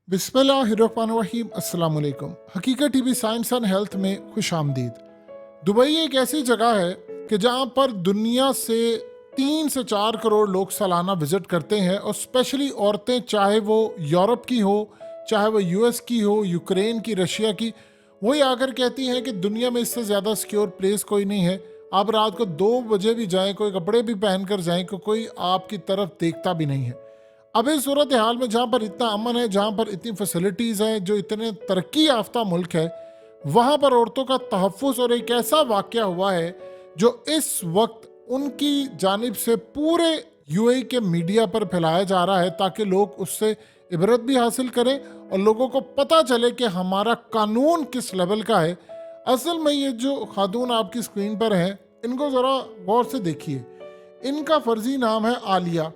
बिस्मिल्लाहिर्रहमानिर्रहीम। अस्सलाम वालेकुम। हकीकत टीवी साइंस एंड हेल्थ में खुश आमदीद। दुबई एक ऐसी जगह है कि जहाँ पर दुनिया से 3 से 4 करोड़ लोग सालाना विजिट करते हैं, और स्पेशली औरतें, चाहे वो यूरोप की हो, चाहे वो यूएस की हो, यूक्रेन की, रशिया की, वही आकर कहती हैं कि दुनिया में इससे ज़्यादा सिक्योर प्लेस कोई नहीं है। आप रात को 2 बजे भी जाएं, कोई कपड़े भी पहन कर जाएं, कोई आपकी तरफ देखता भी नहीं है। अब इस सूरत हाल में जहाँ पर इतना अमन है, जहाँ पर इतनी फैसिलिटीज़ हैं, जो इतने तरक्की याफ्ता मुल्क है, वहाँ पर औरतों का तहफ़्फ़ुज़, और एक ऐसा वाक़या हुआ है जो इस वक्त उनकी जानिब से पूरे यूएई के मीडिया पर फैलाया जा रहा है, ताकि लोग उससे इबरत भी हासिल करें और लोगों को पता चले कि हमारा कानून किस लेवल का है। असल में ये जो खातून आपकी स्क्रीन पर हैं, इनको ज़रा गौर से देखिए। इनका फर्जी नाम है आलिया।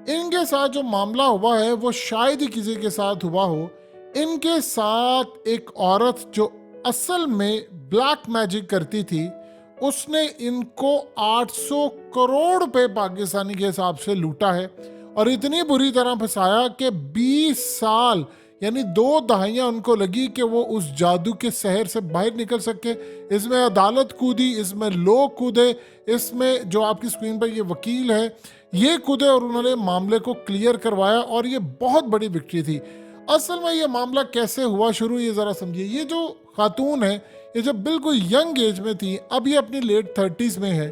इनके साथ जो मामला हुआ है वो शायद ही किसी के साथ हुआ हो। इनके साथ एक औरत जो असल में ब्लैक मैजिक करती थी, उसने इनको 800 करोड़ रुपए पाकिस्तानी के हिसाब से लूटा है, और इतनी बुरी तरह फंसाया कि 20 साल यानी 2 दहाइयाँ उनको लगी कि वो उस जादू के शहर से बाहर निकल सके। इसमें अदालत कूदी, इसमें लोग कूदे, इसमें जो आपकी स्क्रीन पर ये वकील है ये कूदे, और उन्होंने मामले को क्लियर करवाया, और ये बहुत बड़ी विक्ट्री थी। असल में ये मामला कैसे हुआ शुरू, ये ज़रा समझिए। ये जो खातून है, ये जब बिल्कुल यंग एज में थी, अब ये अपनी लेट 30s में है,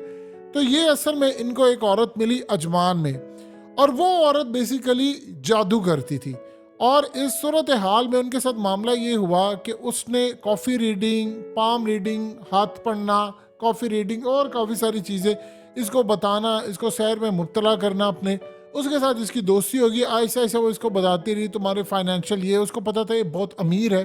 तो ये असल में इनको एक औरत मिली अजमान में, और वो औरत बेसिकली जादू करती थी। और इस सूरत हाल में उनके साथ मामला ये हुआ कि उसने कॉफ़ी रीडिंग, पाम रीडिंग, हाथ पढ़ना, कॉफ़ी रीडिंग और काफ़ी सारी चीज़ें इसको बताना, इसको सैर में मुब्तला करना अपने, उसके साथ इसकी दोस्ती होगी। ऐसा ऐसा वो इसको बताती रही, तुम्हारे फाइनेंशियल ये, उसको पता था ये बहुत अमीर है।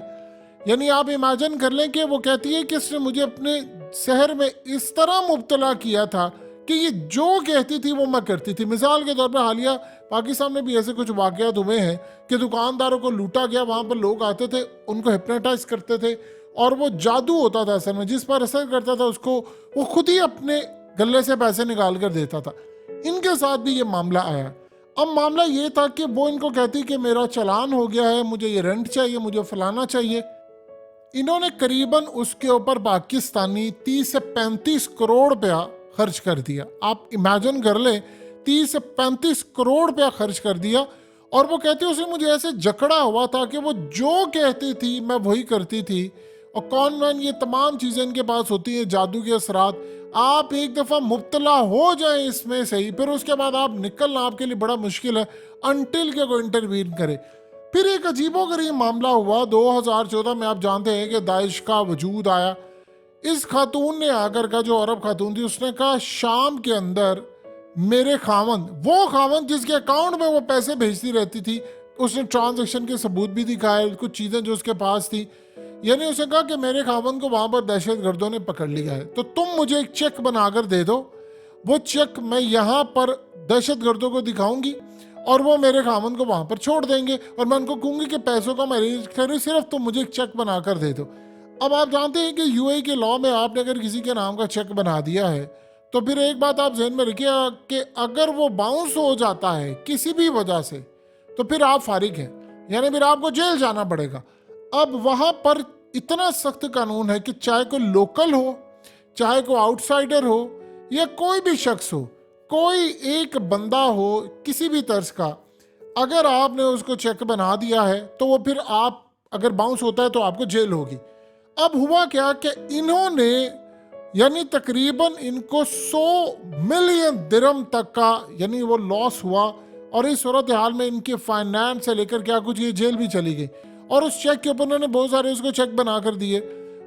यानी आप इमेजिन कर लें कि वो कहती है कि इसने मुझे अपने शहर में इस तरह मुब्तला किया था कि ये जो कहती थी वो मैं करती थी। मिसाल के तौर पर हालिया पाकिस्तान में भी ऐसे कुछ वाक़यात हुए हैं कि दुकानदारों को लूटा गया, वहाँ पर लोग आते थे, उनको हिप्नोटाइज करते थे, और वो जादू होता था असल में, जिस पर असर करता था उसको वो खुद ही अपने गले से पैसे निकाल कर देता था। इनके साथ भी ये मामला आया। अब मामला ये था कि वो इनको कहती कि मेरा चालान हो गया है, मुझे ये रेंट चाहिए, मुझे फलाना चाहिए। इन्होंने करीबन उसके ऊपर पाकिस्तानी 30 से 35 करोड़ रुपया खर्च कर दिया। आप इमेजिन कर ले, 30 से 35 करोड़ रुपया खर्च कर दिया। और वो कहती उसे मुझे ऐसे जकड़ा हुआ था कि वो जो कहती थी मैं वही करती थी। और कौन मैन ये तमाम चीज़ें इनके पास होती हैं, जादू के असरात। आप एक दफ़ा मुब्तला हो जाए इसमें से ही, फिर उसके बाद आप निकलना आपके लिए बड़ा मुश्किल है, अनटिल के कोई इंटरवीन करे। फिर एक अजीबोगरीब मामला हुआ 2014 में। आप जानते हैं कि दाइश का वजूद आया। इस खातून ने आकर का, जो अरब खातून थी, उसने कहा शाम के अंदर मेरे खावंद, वो खावंद जिसके अकाउंट में वो पैसे भेजती रहती थी, उसने ट्रांजैक्शन के सबूत भी दिखाए, कुछ चीज़ें जो उसके पास थी। यानी उसने कहा कि मेरे खावंद को वहाँ पर दहशत गर्दों ने पकड़ लिया है, तो तुम मुझे एक चेक बनाकर दे दो। वो चेक मैं यहाँ पर दहशत गर्दों को दिखाऊंगी, और वो मेरे खामन को वहाँ पर छोड़ देंगे, और मैं उनको कहूँगी कि पैसों का मैं अरेंज करूँ, सिर्फ तुम मुझे एक चेक बना कर दे दो। अब आप जानते हैं कि यूएई के लॉ में आपने अगर किसी के नाम का चेक बना दिया है, तो फिर एक बात आप जहन में रखिए कि अगर वो बाउंस हो जाता है किसी भी वजह से, तो फिर आप फारिग हैं, यानी फिर आपको जेल जाना पड़ेगा। अब वहाँ पर इतना सख्त कानून है कि चाहे कोई लोकल हो, चाहे कोई आउटसाइडर हो, या कोई भी शख्स हो, कोई एक बंदा हो किसी भी तर्ज का, अगर आपने उसको चेक बना दिया है तो वो फिर आप अगर बाउंस होता है तो आपको जेल होगी। अब हुआ क्या कि इन्होंने यानी तकरीबन इनको 100 मिलियन दिरहम तक का यानी वो लॉस हुआ, और इस सूरत हाल में इनके फाइनेंस से लेकर क्या कुछ ये जेल भी चली गई। और उस चेक के ऊपर उन्होंने बहुत सारे उसको चेक बना कर दिए,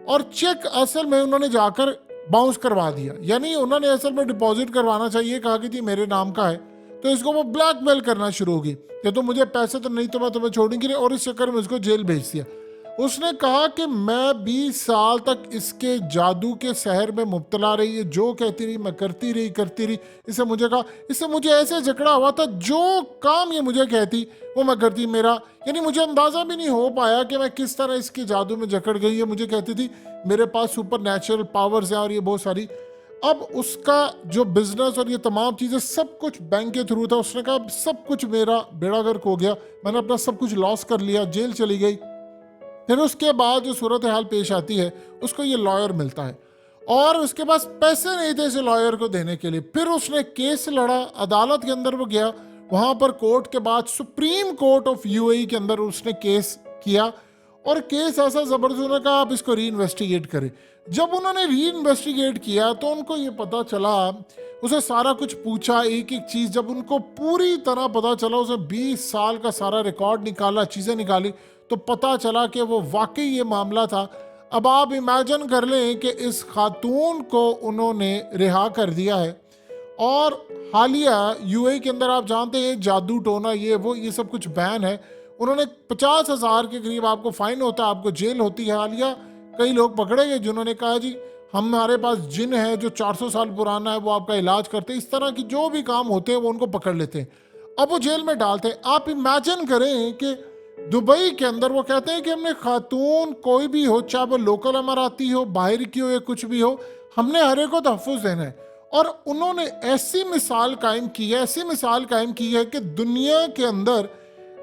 और चेक असल में उन्होंने जाकर बाउंस करवा दिया। यानी उन्होंने असल में डिपॉजिट करवाना चाहिए, कहा कि जी मेरे नाम का है, तो इसको वो ब्लैकमेल करना शुरू होगी कि तुम मुझे पैसे तो नहीं, तो मैं तुम्हें छोड़ूंगी नहीं, और इस चक्कर में उसको जेल भेज दिया। उसने कहा कि मैं 20 साल तक इसके जादू के शहर में मुब्तला रही है, जो कहती रही मैं करती रही। इससे मुझे कहा, इससे मुझे ऐसे झगड़ा हुआ था, जो काम ये मुझे कहती वो मैं करती। मेरा यानी मुझे अंदाज़ा भी नहीं हो पाया कि मैं किस तरह इसके जादू में जकड़ गई है। मुझे कहती थी मेरे पास सुपर नेचुरल पावर्स हैं और ये बहुत सारी। अब उसका जो बिजनेस और ये तमाम चीज़ें सब कुछ बैंक के थ्रू था। उसने कहा सब कुछ मेरा बेड़ा गर्क हो गया, मैंने अपना सब कुछ लॉस कर लिया, जेल चली गई। फिर उसके बाद जो सूरत हाल पेश आती है, उसको ये लॉयर मिलता है और उसके पास पैसे नहीं थे इस लॉयर को देने के लिए। फिर उसने केस लड़ा, अदालत के अंदर वो गया, वहां पर कोर्ट के बाद सुप्रीम कोर्ट ऑफ यूएई के अंदर उसने केस किया और केस ऐसा जबरदस्त, उन्होंने कहा आप इसको री इन्वेस्टिगेट करें। जब उन्होंने री इन्वेस्टिगेट किया तो उनको ये पता चला, उसे सारा कुछ पूछा, एक एक चीज जब उनको पूरी तरह पता चला, उसे 20 साल का सारा रिकॉर्ड निकाला, चीजें निकाली, तो पता चला कि वो वाकई ये मामला था। अब आप इमेजिन कर लें कि इस खातून को उन्होंने रिहा कर दिया है और हालिया यूएई के अंदर आप जानते हैं जादू टोना ये सब कुछ बैन है। उन्होंने 50,000 के करीब आपको फाइन होता है, आपको जेल होती है। हालिया कई लोग पकड़े गए जिन्होंने कहा जी हमारे पास जिन है जो 400 साल पुराना है, वो आपका इलाज करते हैं। इस तरह की जो भी काम होते हैं वो उनको पकड़ लेते हैं, अब वो जेल में डालते हैं। आप इमेजिन करें कि दुबई के अंदर वो कहते हैं कि हमने खातून कोई भी हो, चाहे वो लोकल अमाराती हो, बाहर की हो या कुछ भी हो, हमने हर एक को तहफ़्फ़ुज़ देना है। और उन्होंने ऐसी मिसाल कायम की है, ऐसी मिसाल कायम की है कि दुनिया के अंदर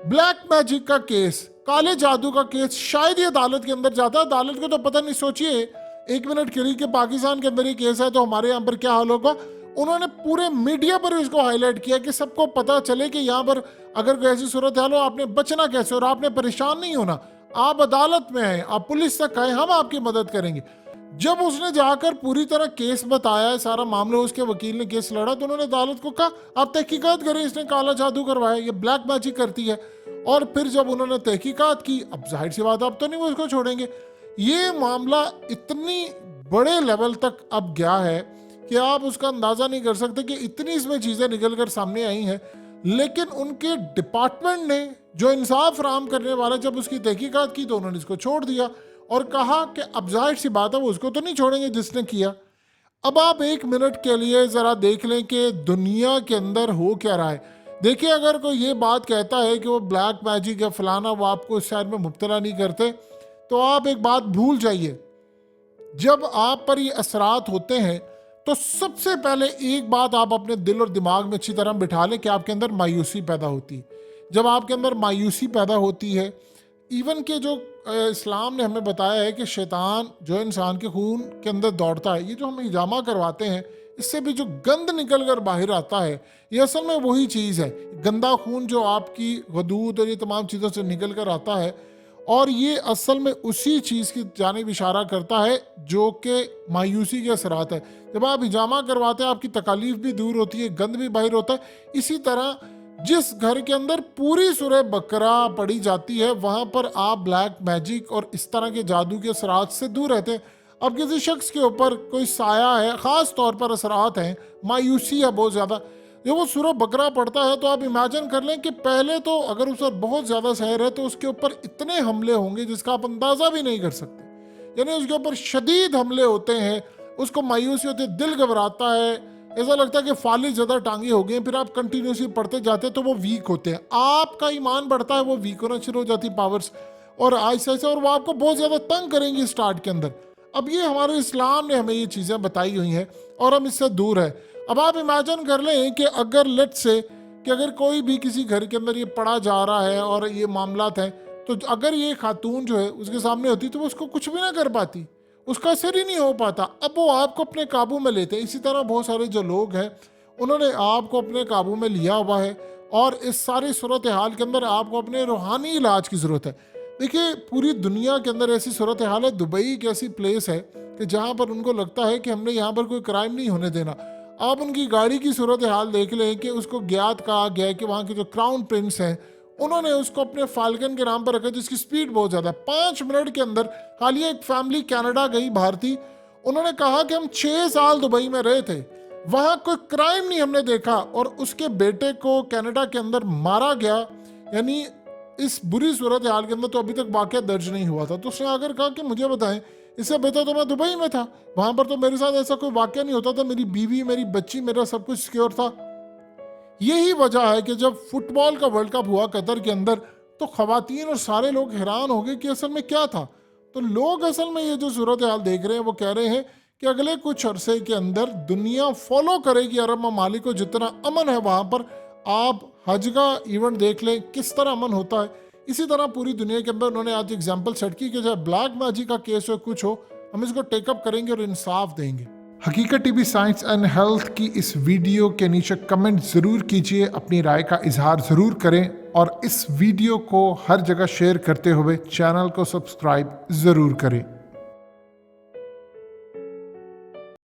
ब्लैक मैजिक का केस, काले जादू का केस शायद ही अदालत के अंदर जाता है। अदालत को तो पता नहीं, सोचिए एक मिनट के लिए कि पाकिस्तान के अंदर ये केस है तो हमारे यहाँ पर क्या हाल होगा। उन्होंने पूरे मीडिया पर इसको हाईलाइट किया कि सबको पता चले कि यहाँ पर अगर कोई ऐसी सूरत हाल हो आपने बचना कैसे, और आपने परेशान नहीं होना, आप अदालत में हैं, आप पुलिस तक आए, हम आपकी मदद करेंगे। जब उसने जाकर पूरी तरह केस बताया है, सारा मामला, उसके वकील ने केस लड़ा, तो उन्होंने अदालत को कहा आप तहकीकात करें, इसने काला जादू करवाया, ये ब्लैक मैजिक करती है। और फिर जब उन्होंने तहकीकात की, अब जाहिर सी बात अब तो नहीं वो उसको छोड़ेंगे। ये मामला इतनी बड़े लेवल तक अब गया है कि आप उसका अंदाजा नहीं कर सकते कि इतनी इसमें चीजें निकल कर सामने आई हैं। लेकिन उनके डिपार्टमेंट ने जो इंसाफ फराहम करने वाला, जब उसकी तहकीकात की तो उन्होंने इसको छोड़ दिया और कहा कि अब जाहिर सी बात है वो उसको तो नहीं छोड़ेंगे जिसने किया। अब आप एक मिनट के लिए जरा देख लें कि दुनिया के अंदर हो क्या रहा है। देखिए अगर कोई ये बात कहता है कि वो ब्लैक मैजिक या फलाना, वो आपको इस शायद में मुब्तला नहीं करते, तो आप एक बात भूल जाइए, जब आप पर ये असरात होते हैं तो सबसे पहले एक बात आप अपने दिल और दिमाग में अच्छी तरह बिठा लें कि आपके अंदर मायूसी पैदा होती है। जब आपके अंदर मायूसी पैदा होती है, इवन के जो इस्लाम ने हमें बताया है कि शैतान जो इंसान के खून के अंदर दौड़ता है, ये जो हम हिजामा करवाते हैं, इससे भी जो गंद निकल कर बाहर आता है, ये असल में वही चीज़ है। गंदा खून जो आपकी गदूद और ये तमाम चीज़ों से निकल कर आता है, और ये असल में उसी चीज़ की जानिब इशारा करता है जो कि मायूसी के असरात है। जब आप हिजामा करवाते हैं आपकी तकालीफ भी दूर होती है, गंद भी बाहर होता है। इसी तरह जिस घर के अंदर पूरी सूरह बकरा पढ़ी जाती है, वहाँ पर आप ब्लैक मैजिक और इस तरह के जादू के असरात से दूर रहते हैं। अब किसी शख्स के ऊपर कोई साया है, ख़ास तौर पर असरात हैं, मायूसी है बहुत ज़्यादा, जब वो सूरह बकरा पड़ता है तो आप इमेजिन कर लें कि पहले तो अगर उस पर बहुत ज़्यादा सहर है तो उसके ऊपर इतने हमले होंगे जिसका आप अंदाज़ा भी नहीं कर सकते। यानी उसके ऊपर शदीद हमले होते हैं, उसको मायूसी होती है, दिल घबराता है, ऐसा लगता है कि फालिज ज़्यादा टांगे हो गए। फिर आप कंटिन्यूसली पढ़ते जाते हैं तो वो वीक होते हैं, आपका ईमान बढ़ता है, वो वीक होना शुरू हो जाती पावर्स, और ऐसे ऐसे, और वो आपको बहुत ज़्यादा तंग करेंगी स्टार्ट के अंदर। अब ये हमारे इस्लाम ने हमें ये चीज़ें बताई हुई हैं और हम इससे दूर है। अब आप इमेजिन कर लें कि अगर लेट से कि अगर कोई भी किसी घर के अंदर ये पढ़ा जा रहा है और ये मामलात हैं, तो अगर ये खातून जो है उसके सामने होती तो वो उसको कुछ भी ना कर पाती, उसका असर ही नहीं हो पाता। अब वो आपको अपने काबू में लेते हैं। इसी तरह बहुत सारे जो लोग हैं उन्होंने आपको अपने काबू में लिया हुआ है, और इस सारी सूरत हाल के अंदर आपको अपने रूहानी इलाज की ज़रूरत है। देखिए पूरी दुनिया के अंदर ऐसी सूरत हाल है, दुबई एक ऐसी प्लेस है कि जहाँ पर उनको लगता है कि हमने यहाँ पर कोई क्राइम नहीं होने देना। आप उनकी गाड़ी की सूरत हाल देख लें कि उसको ज्ञात कहा गया है कि वहाँ के जो क्राउन प्रिंस हैं उन्होंने उसको अपने फाल्कन के नाम पर रखा, जिसकी स्पीड बहुत ज़्यादा है। 5 मिनट के अंदर हालिया एक फैमिली कनाडा गई भारतीय, उन्होंने कहा कि हम 6 साल दुबई में रहे थे, वहाँ कोई क्राइम नहीं हमने देखा, और उसके बेटे को कनाडा के अंदर मारा गया। यानी इस बुरी सूरत हाल के अंदर तो अभी तक वाकया दर्ज नहीं हुआ था। तो उसने आकर कहा कि मुझे बताएं, इससे बेहतर तो मैं दुबई में था, वहां पर तो मेरे साथ ऐसा कोई वाकया नहीं होता था, मेरी बीवी, मेरी बच्ची, मेरा सब कुछ सिक्योर था। यही वजह है कि जब फुटबॉल का वर्ल्ड कप हुआ कतर के अंदर, तो खवातीन और सारे लोग हैरान हो गए कि असल में क्या था। तो लोग असल में ये जो सूरत हाल देख रहे हैं वो कह रहे हैं कि अगले कुछ अरसे के अंदर दुनिया फॉलो करेगी अरब ममालिक को। जितना अमन है वहाँ पर, आप हज का इवेंट देख लें किस तरह अमन होता है। इसी तरह पूरी दुनिया के अंदर उन्होंने आज एग्जाम्पल सेट की कि चाहे ब्लैक मैजिक का केस हो कुछ हो, हम इसको टेकअप करेंगे और इंसाफ देंगे। हकीकत टीवी साइंस एंड हेल्थ की इस वीडियो के नीचे कमेंट ज़रूर कीजिए, अपनी राय का इजहार ज़रूर करें और इस वीडियो को हर जगह शेयर करते हुए चैनल को सब्सक्राइब ज़रूर करें।